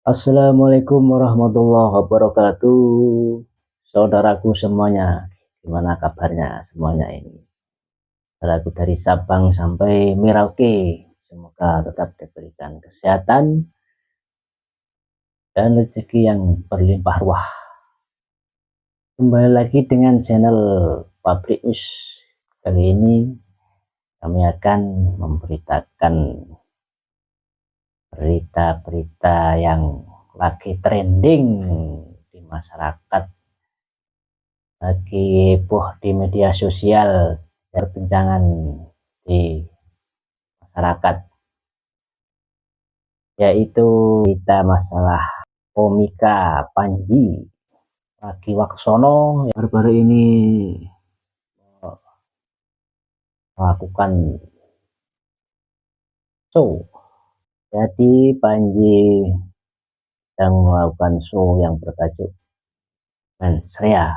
Assalamualaikum warahmatullahi wabarakatuh. Saudaraku semuanya, gimana kabarnya semuanya ini? Saudaraku dari Sabang sampai Merauke, semoga tetap diberikan kesehatan dan rezeki yang berlimpah ruah. Kembali lagi dengan channel Pabrik News. Kali ini kami akan memberitakan berita-berita yang lagi trending di masyarakat, lagi heboh di media sosial, perbincangan di masyarakat, yaitu berita masalah komika Panji Pragiwaksono yang baru-baru ini melakukan show. Jadi Panji sedang melakukan show yang bertajuk Mensrea,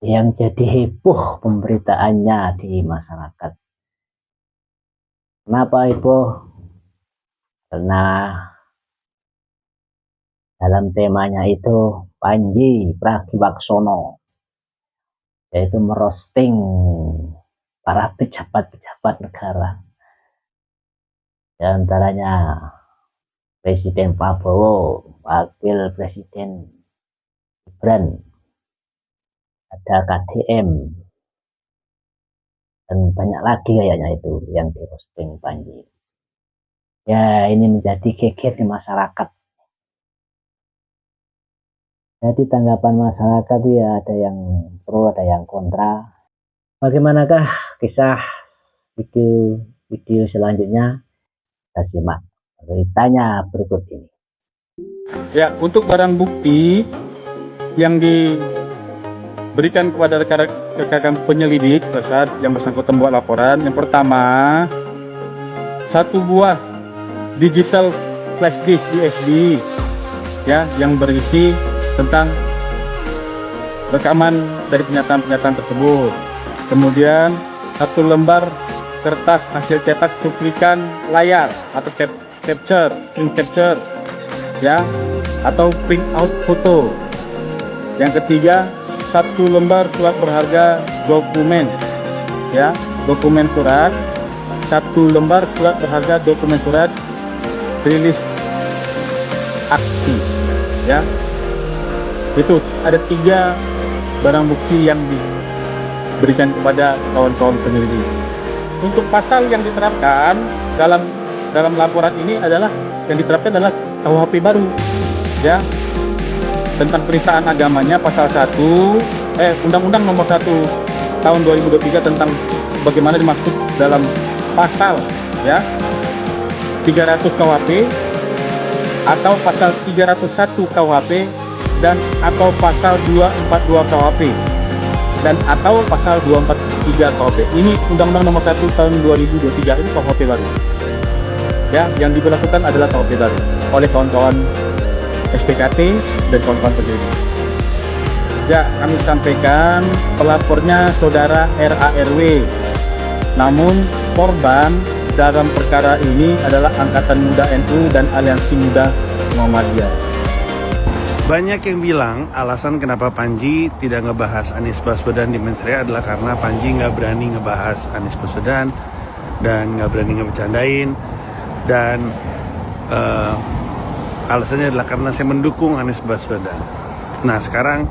yang jadi heboh pemberitaannya di masyarakat. Kenapa heboh? Karena dalam temanya itu Panji Pragiwaksono, yaitu merosting para pejabat-pejabat negara, di antaranya Presiden Prabowo, Wakil Presiden Gibran, ada KDM, dan banyak lagi kayaknya itu yang di roasting Panji. Ya, ini menjadi geger di masyarakat. Jadi tanggapan masyarakat ya, ada yang pro, ada yang kontra. Bagaimanakah kisah video selanjutnya? Kita simak beritanya berikut ini. Ya, untuk barang bukti yang diberikan kepada rekan-rekan penyelidik pada saat yang bersangkutan membuat laporan, yang pertama, satu buah digital flash disk USB ya, yang berisi tentang rekaman dari pernyataan-pernyataan tersebut. Kemudian satu lembar kertas hasil cetak cuplikan layar atau screen capture ya, atau print out foto. Yang ketiga, satu lembar surat berharga dokumen ya, dokumen surat, satu lembar surat berharga dokumen surat rilis aksi ya. Itu ada 3 barang bukti yang diberikan kepada kawan-kawan penyelidik. Untuk pasal yang diterapkan dalam laporan ini adalah KUHP baru ya, tentang penistaan agamanya, pasal 1 Undang-Undang Nomor 1 Tahun 2023 tentang bagaimana dimaksud dalam pasal ya 300 KUHP atau pasal 301 KUHP dan atau pasal 242 KUHP dan atau pasal 243 KUHP. Ini Undang-Undang Nomor 1 Tahun 2023 ini KUHP baru ya, yang diberlakukan adalah KUHP baru oleh kawan-kawan SPKT dan kawan-kawan penyelidik. Ya, kami sampaikan pelapornya saudara RARW, namun korban dalam perkara ini adalah Angkatan Muda NU dan Aliansi Muda Muhammadiyah. Banyak yang bilang alasan kenapa Panji tidak ngebahas Anies Baswedan di Mensrea adalah karena Panji nggak berani ngebahas Anies Baswedan dan nggak berani ngebercandain, dan alasannya adalah karena saya mendukung Anies Baswedan. Nah, sekarang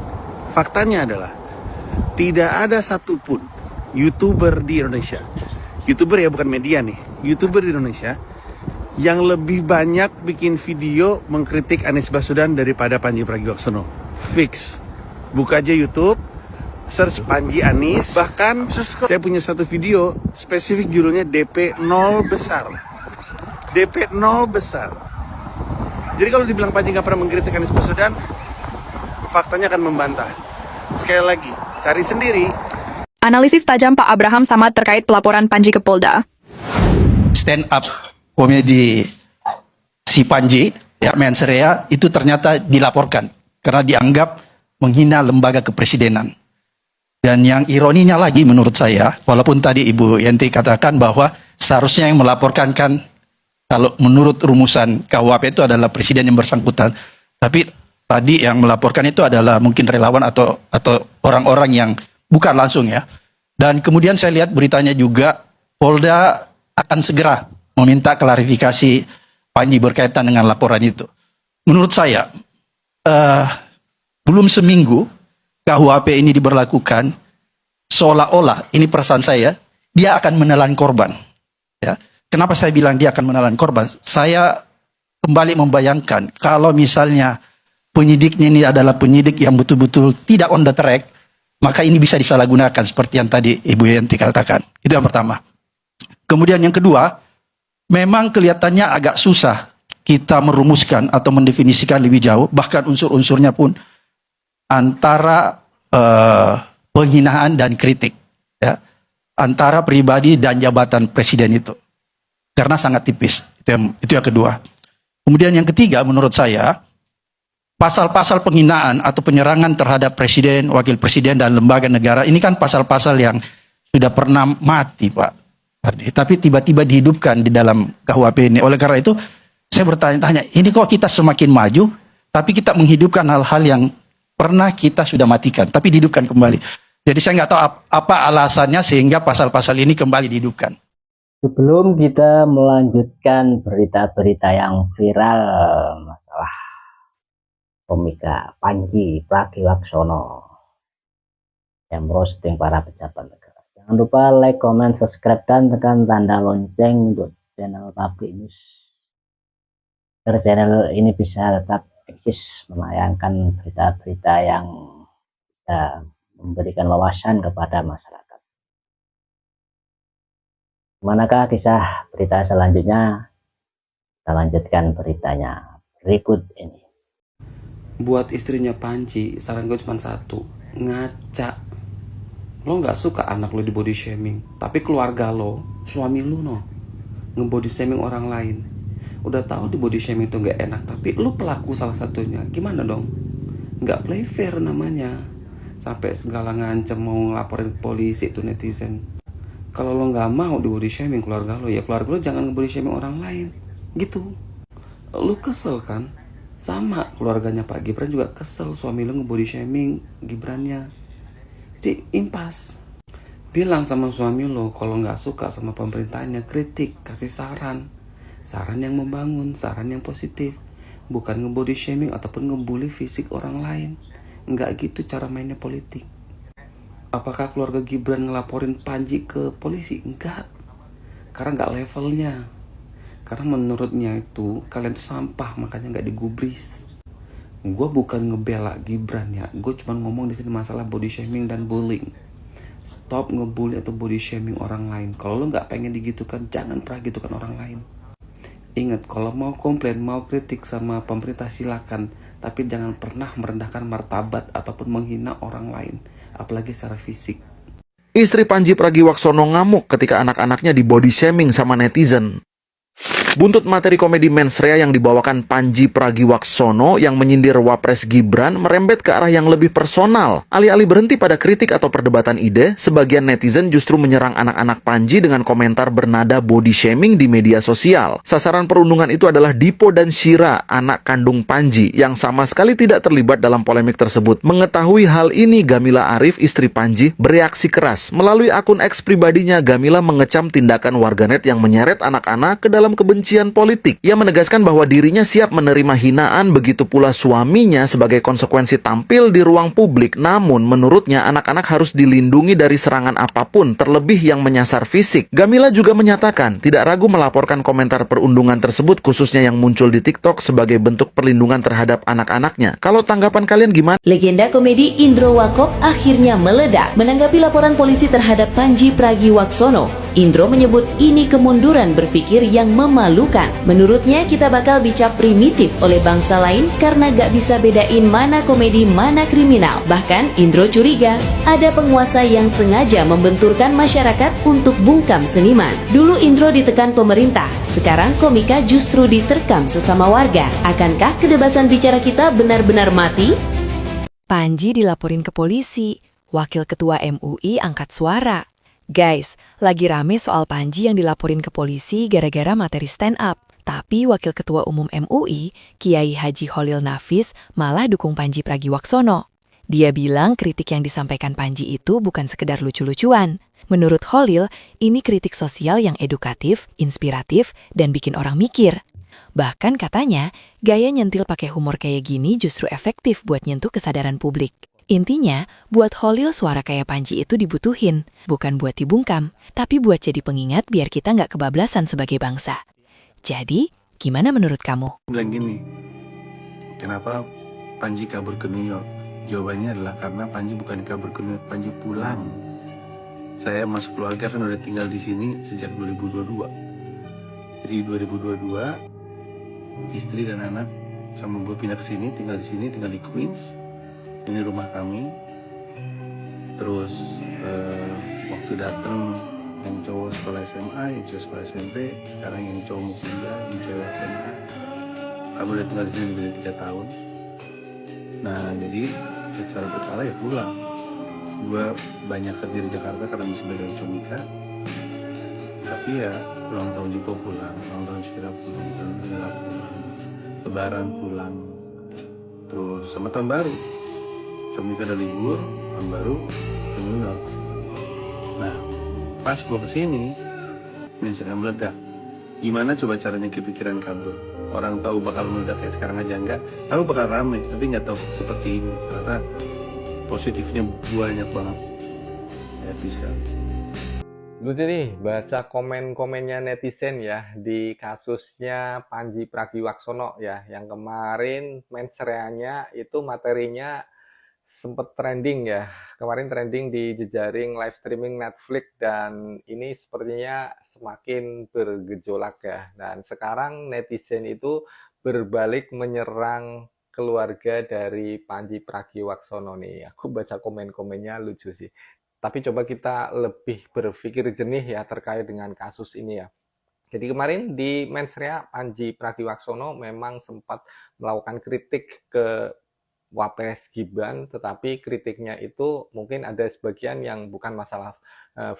faktanya adalah tidak ada satupun YouTuber di Indonesia, YouTuber ya bukan media nih, YouTuber di Indonesia yang lebih banyak bikin video mengkritik Anies Baswedan daripada Panji Pragiwaksono. Fix. Buka aja YouTube, search Panji Anies. Bahkan saya punya satu video spesifik judulnya DP 0 besar. DP 0 besar. Jadi kalau dibilang Panji nggak pernah mengkritik Anies Baswedan, faktanya akan membantah. Sekali lagi, cari sendiri. Analisis tajam Pak Abraham Samad terkait pelaporan Panji ke Polda. Stand up komedi si Panji ya, Mensrea itu ternyata dilaporkan karena dianggap menghina lembaga kepresidenan. Dan yang ironinya lagi menurut saya, walaupun tadi Ibu Yenti katakan bahwa seharusnya yang melaporkan kan Kalau menurut rumusan KUHP itu adalah presiden yang bersangkutan. Tapi tadi yang melaporkan itu adalah mungkin relawan atau orang-orang yang bukan langsung ya. Dan kemudian saya lihat beritanya juga Polda akan segera meminta klarifikasi Panji berkaitan dengan laporan itu. Menurut saya belum seminggu KUHP ini diberlakukan, seolah-olah ini perasaan saya, dia akan menelan korban. Ya. Kenapa saya bilang dia akan menelan korban? Saya kembali membayangkan kalau misalnya penyidiknya ini adalah penyidik yang betul-betul tidak on the track, maka ini bisa disalahgunakan seperti yang tadi Ibu Yanti katakan. Itu yang pertama. Kemudian yang kedua, memang kelihatannya agak susah kita merumuskan atau mendefinisikan lebih jauh, bahkan unsur-unsurnya pun antara penghinaan dan kritik, ya, antara pribadi dan jabatan presiden itu. Karena sangat tipis. Itu yang kedua. Kemudian yang ketiga menurut saya, pasal-pasal penghinaan atau penyerangan terhadap presiden, wakil presiden dan lembaga negara ini kan pasal-pasal yang sudah pernah mati, Pak Ardi. Tapi tiba-tiba dihidupkan di dalam KUHP ini. Oleh karena itu saya bertanya-tanya, ini kok kita semakin maju tapi kita menghidupkan hal-hal yang pernah kita sudah matikan tapi dihidupkan kembali. Jadi saya nggak tahu apa alasannya sehingga pasal-pasal ini kembali dihidupkan. Sebelum kita melanjutkan berita-berita yang viral masalah komika Panji Pragiwaksono yang merosting para pejabat negara, jangan lupa like, comment, subscribe, dan tekan tanda lonceng untuk channel Public News agar channel ini bisa tetap eksis menayangkan berita-berita yang bisa memberikan wawasan kepada masyarakat. Manakah kisah berita selanjutnya? Kita lanjutkan beritanya berikut ini. Buat istrinya Panji, saran gue cuma satu, ngaca. Lo gak suka anak lo di body shaming, tapi keluarga lo, suami lo nge-body shaming orang lain. Udah tahu di body shaming itu gak enak, tapi lo pelaku salah satunya. Gimana dong? Gak play fair namanya. Sampai segala ngancem mau ngelaporin polisi itu netizen. Kalau lo nggak mau di body shaming keluarga lo, ya keluarga lo jangan nge-body shaming orang lain, gitu. Lo kesel kan? Sama keluarganya Pak Gibran juga kesel suami lo nge-body shaming Gibrannya. Jadi impas. Bilang sama suami lo kalau nggak suka sama pemerintahnya, kritik, kasih saran yang membangun, saran yang positif, bukan nge-body shaming ataupun ngebully fisik orang lain. Nggak gitu cara mainnya politik. Apakah keluarga Gibran ngelaporin Panji ke polisi? Enggak. Karena enggak levelnya. Karena menurutnya itu kalian tuh sampah, makanya enggak digubris. Gue bukan ngebela Gibran ya. Gue cuma ngomong di sini masalah body shaming dan bullying. Stop ngebully atau body shaming orang lain. Kalau lo nggak pengen digitukan, jangan pernah gitukan orang lain. Ingat, kalau mau komplain, mau kritik sama pemerintah silakan. Tapi jangan pernah merendahkan martabat ataupun menghina orang lain. Apalagi secara fisik. Istri Panji Pragiwaksono ngamuk ketika anak-anaknya di body shaming sama netizen. Buntut materi komedi mensrea yang dibawakan Panji Pragiwaksono yang menyindir Wapres Gibran merembet ke arah yang lebih personal. Alih-alih berhenti pada kritik atau perdebatan ide, sebagian netizen justru menyerang anak-anak Panji dengan komentar bernada body shaming di media sosial. Sasaran perundungan itu adalah Dipo dan Shira, anak kandung Panji, yang sama sekali tidak terlibat dalam polemik tersebut. Mengetahui hal ini, Gamila Arif, istri Panji, bereaksi keras. Melalui akun X pribadinya, Gamila mengecam tindakan warganet yang menyeret anak-anak ke dalam kebencian politik. Ia menegaskan bahwa dirinya siap menerima hinaan, begitu pula suaminya sebagai konsekuensi tampil di ruang publik. Namun menurutnya anak-anak harus dilindungi dari serangan apapun, terlebih yang menyasar fisik. Gamila juga menyatakan tidak ragu melaporkan komentar perundungan tersebut, khususnya yang muncul di TikTok, sebagai bentuk perlindungan terhadap anak-anaknya. Kalau tanggapan kalian gimana? Legenda komedi Indro Warkop akhirnya meledak menanggapi laporan polisi terhadap Panji Pragiwaksono. Indro menyebut ini kemunduran berpikir yang memalukan. Menurutnya kita bakal dicap primitif oleh bangsa lain karena gak bisa bedain mana komedi mana kriminal. Bahkan Indro curiga ada penguasa yang sengaja membenturkan masyarakat untuk bungkam seniman. Dulu Indro ditekan pemerintah, sekarang komika justru diterkam sesama warga. Akankah kebebasan bicara kita benar-benar mati? Panji dilaporin ke polisi, Wakil Ketua MUI angkat suara. Guys, lagi rame soal Panji yang dilaporin ke polisi gara-gara materi stand up. Tapi Wakil Ketua Umum MUI, Kiai Haji Kholil Nafis, malah dukung Pandji Pragiwaksono. Dia bilang kritik yang disampaikan Pandji itu bukan sekedar lucu-lucuan. Menurut Kholil, ini kritik sosial yang edukatif, inspiratif, dan bikin orang mikir. Bahkan katanya, gaya nyentil pakai humor kayak gini justru efektif buat nyentuh kesadaran publik. Intinya, buat Kholil suara kayak Pandji itu dibutuhin, bukan buat dibungkam, tapi buat jadi pengingat biar kita nggak kebablasan sebagai bangsa. Jadi, gimana menurut kamu? Bilang gini, kenapa Pandji kabur ke New York? Jawabannya adalah karena Pandji bukan kabur ke New York, Pandji pulang. Saya masuk keluarga kan udah tinggal di sini sejak 2022. Jadi 2022 istri dan anak sama gue pindah ke sini, tinggal di sini, tinggal di Queens. Ini rumah kami. Terus waktu datang yang cowok sekolah SMA, yang cowok sekolah SMP, sekarang yang cowok mau kuliah, yang cewek SMA. Kami udah tinggal di sini lebih dari 3 tahun. Nah jadi secara berkala ya pulang. Gue banyak kerja di Jakarta karena masih belajar Comika. Tapi ya ulang tahun Jipo pulang, ulang tahun Syira pulang, ulang tahun Ella pulang, Lebaran pulang, terus sama tahun baru. Comika ada libur, tahun baru, ke New York. Nah pas gue kesini, misalnya meledak. Gimana coba caranya kepikiran kabur? Orang tahu bakal meledak kayak sekarang aja enggak, tahu bakal ramai, tapi nggak tahu seperti ini. Karena positifnya banyak banget. Happy sekali. Lucu nih baca komen-komennya netizen ya di kasusnya Pandji Pragiwaksono ya, yang kemarin mensreanya itu materinya sempet trending ya. Kemarin trending di jejaring live streaming Netflix dan ini sepertinya semakin bergejolak ya. Dan sekarang netizen itu berbalik menyerang keluarga dari Pandji Pragiwaksono nih. Aku baca komen-komennya lucu sih. Tapi coba kita lebih berpikir jernih ya terkait dengan kasus ini ya. Jadi kemarin di mensrea Pandji Pragiwaksono memang sempat melakukan kritik ke Wapres Gibran, tetapi kritiknya itu mungkin ada sebagian yang bukan masalah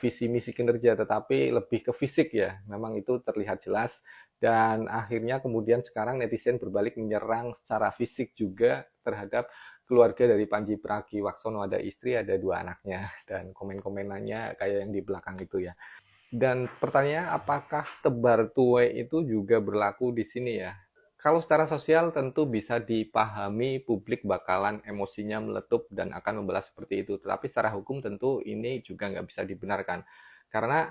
visi misi kinerja, tetapi lebih ke fisik ya. Memang itu terlihat jelas dan akhirnya kemudian sekarang netizen berbalik menyerang secara fisik juga terhadap keluarga dari Pandji Pragiwaksono, ada istri, ada 2 anaknya, dan komen-komenannya kayak yang di belakang itu ya. Dan pertanyaannya, apakah tebar tuai itu juga berlaku di sini ya? Kalau secara sosial tentu bisa dipahami publik bakalan emosinya meletup dan akan membalas seperti itu. Tetapi secara hukum tentu ini juga nggak bisa dibenarkan. Karena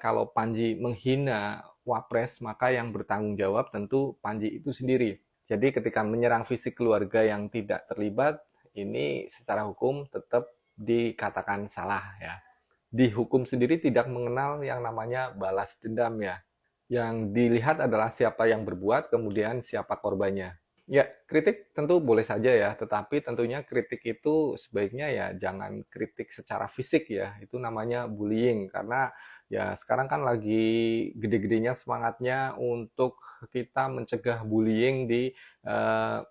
kalau Pandji menghina Wapres, maka yang bertanggung jawab tentu Pandji itu sendiri. Jadi ketika menyerang fisik keluarga yang tidak terlibat, ini secara hukum tetap dikatakan salah ya. Di hukum sendiri tidak mengenal yang namanya balas dendam ya. Yang dilihat adalah siapa yang berbuat, kemudian siapa korbannya. Ya, kritik tentu boleh saja ya, tetapi tentunya kritik itu sebaiknya ya jangan kritik secara fisik ya. Itu namanya bullying, karena ya sekarang kan lagi gede-gedenya semangatnya untuk kita mencegah bullying di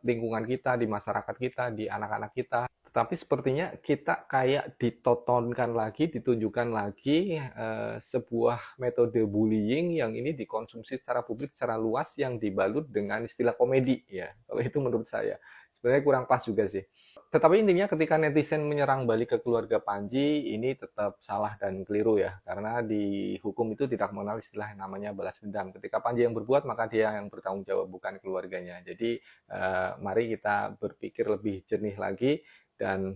lingkungan kita, di masyarakat kita, di anak-anak kita. Tetapi sepertinya kita kayak ditontonkan lagi, ditunjukkan lagi sebuah metode bullying yang ini dikonsumsi secara publik, secara luas yang dibalut dengan istilah komedi ya. Kalau itu menurut saya sebenarnya kurang pas juga sih. Tetapi intinya ketika netizen menyerang balik ke keluarga Pandji, ini tetap salah dan keliru ya. Karena di hukum itu tidak mengenal istilah yang namanya balas dendam. Ketika Pandji yang berbuat, maka dia yang bertanggung jawab, bukan keluarganya. Jadi mari kita berpikir lebih jernih lagi. Dan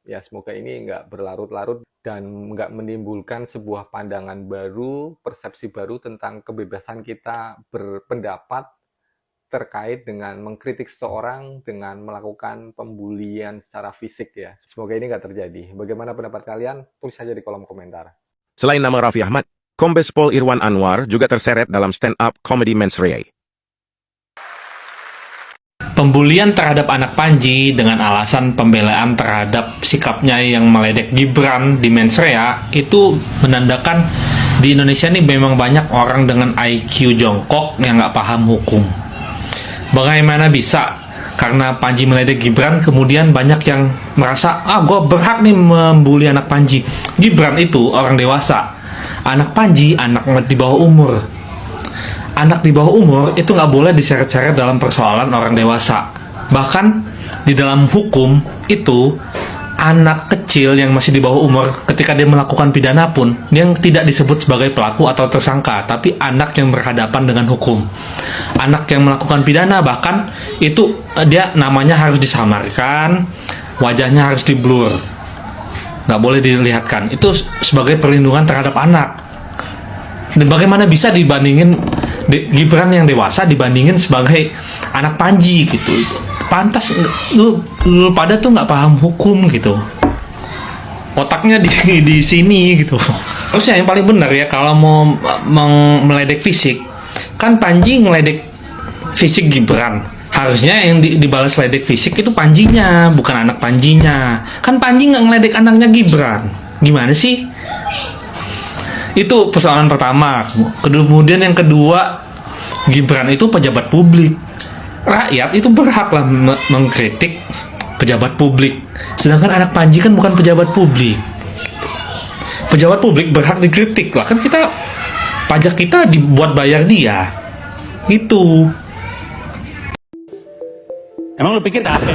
ya semoga ini nggak berlarut-larut dan nggak menimbulkan sebuah pandangan baru, persepsi baru tentang kebebasan kita berpendapat terkait dengan mengkritik seseorang dengan melakukan pembulian secara fisik ya. Semoga ini nggak terjadi. Bagaimana pendapat kalian? Tulis saja di kolom komentar. Selain nama Raffi Ahmad, Kombes Pol Irwan Anwar juga terseret dalam stand-up comedy mensrea. Pembulian terhadap anak Pandji dengan alasan pembelaan terhadap sikapnya yang meledek Gibran di mensrea itu menandakan di Indonesia ini memang banyak orang dengan IQ jongkok yang nggak paham hukum. Bagaimana bisa karena Pandji meledek Gibran kemudian banyak yang merasa gue berhak nih membuli anak Pandji. Gibran itu orang dewasa, anak Pandji anak di bawah umur. anak di bawah umur itu nggak boleh diseret-seret dalam persoalan orang dewasa. Bahkan di dalam hukum itu, anak kecil yang masih di bawah umur ketika dia melakukan pidana pun, dia tidak disebut sebagai pelaku atau tersangka, tapi anak yang berhadapan dengan hukum. Anak yang melakukan pidana bahkan itu dia namanya harus disamarkan, wajahnya harus diblur, nggak boleh dilihatkan. Itu sebagai perlindungan terhadap anak. Dan bagaimana bisa dibandingin Gibran yang dewasa dibandingin sebagai anak Panji gitu? Pantas lu pada tuh nggak paham hukum gitu, otaknya di sini gitu. Harusnya yang paling benar ya kalau mau meledek fisik, kan Panji ngeledek fisik Gibran, harusnya yang dibalas ledek fisik itu Panjinya, bukan anak Panjinya. Kan Panji nggak ngeledek anaknya Gibran, gimana sih? Itu persoalan pertama. Kemudian yang kedua, Gibran itu pejabat publik. Rakyat itu berhaklah mengkritik pejabat publik. Sedangkan anak Panji kan bukan pejabat publik. Pejabat publik berhak dikritik lah. Kan kita, pajak kita dibuat bayar dia. Gitu. Emang lu pikir apa?